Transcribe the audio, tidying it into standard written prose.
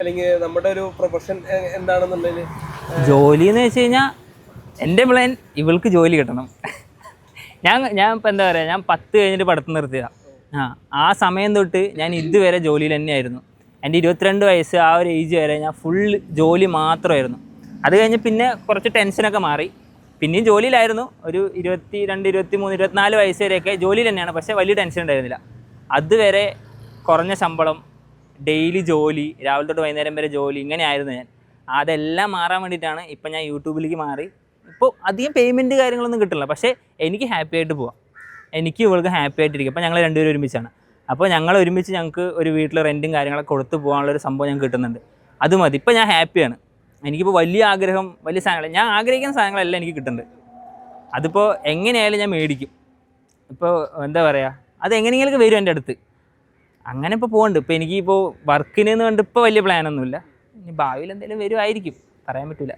അല്ലെങ്കിൽ നമ്മുടെ ഒരു പ്രൊഫഷൻ എന്താണെന്നുണ്ടെങ്കിൽ ജോലി എന്ന് വെച്ച് കഴിഞ്ഞാൽ എൻ്റെ പ്ലാൻ ഇവൾക്ക് ജോലി കിട്ടണം. ഞാൻ ഇപ്പം എന്താ പറയുക, ഞാൻ 10 കഴിഞ്ഞിട്ട് പഠിത്തം നിർത്തിയതാണ്. ആ സമയം തൊട്ട് ഞാൻ ഇതുവരെ ജോലിയിൽ തന്നെയായിരുന്നു. എൻ്റെ 22 വയസ്സ് ആ ഒരു ഏജ് വരെ ഞാൻ ഫുൾ ജോലി മാത്രമായിരുന്നു. അത് കഴിഞ്ഞ് പിന്നെ കുറച്ച് ടെൻഷനൊക്കെ മാറി, പിന്നെയും ജോലിയിലായിരുന്നു. ഒരു 22, 23, 24 വയസ്സ് വരെയൊക്കെ ജോലിയിൽ തന്നെയാണ്. പക്ഷേ വലിയ ടെൻഷൻ ഉണ്ടായിരുന്നില്ല. അതുവരെ കുറഞ്ഞ ശമ്പളം, ഡെയിലി ജോലി, രാവിലെ തൊട്ട് വൈകുന്നേരം വരെ ജോലി, ഇങ്ങനെയായിരുന്നു ഞാൻ. അതെല്ലാം മാറാൻ വേണ്ടിയിട്ടാണ് ഇപ്പം ഞാൻ യൂട്യൂബിലേക്ക് മാറി. ഇപ്പോൾ അധികം പേയ്മെൻറ്റ് കാര്യങ്ങളൊന്നും കിട്ടില്ല, പക്ഷേ എനിക്ക് ഹാപ്പി ആയിട്ട് പോവാം, എനിക്ക് ഇവൾക്ക് ഹാപ്പി ആയിട്ടിരിക്കും. അപ്പോൾ ഞങ്ങൾ രണ്ടുപേരും ഒരുമിച്ചാണ്. അപ്പോൾ ഞങ്ങൾ ഒരുമിച്ച് ഞങ്ങൾക്ക് ഒരു വീട്ടിൽ റെൻറ്റും കാര്യങ്ങളൊക്കെ കൊടുത്ത് പോകാനുള്ളൊരു സംഭവം ഞങ്ങൾക്ക് കിട്ടുന്നുണ്ട്. അത് മതി. ഇപ്പോൾ ഞാൻ ഹാപ്പിയാണ്. എനിക്കിപ്പോൾ വലിയ ആഗ്രഹം, വലിയ സാധനങ്ങൾ, ഞാൻ ആഗ്രഹിക്കുന്ന സാധനങ്ങളെല്ലാം എനിക്ക് കിട്ടുന്നുണ്ട്. അതിപ്പോൾ എങ്ങനെയായാലും ഞാൻ മേടിക്കും. ഇപ്പോൾ എന്താ പറയുക, അത് എങ്ങനെയെങ്കിലും വരും എൻ്റെ അടുത്ത്. അങ്ങനെ ഇപ്പോൾ പോകുന്നുണ്ട്. ഇപ്പോൾ എനിക്കിപ്പോൾ വർക്കിനെന്ന് കണ്ട് ഇപ്പോൾ വലിയ പ്ലാനൊന്നുമില്ല. ഇനി ഭാവിയിൽ എന്തെങ്കിലും വരുമായിരിക്കും, പറയാൻ പറ്റില്ല.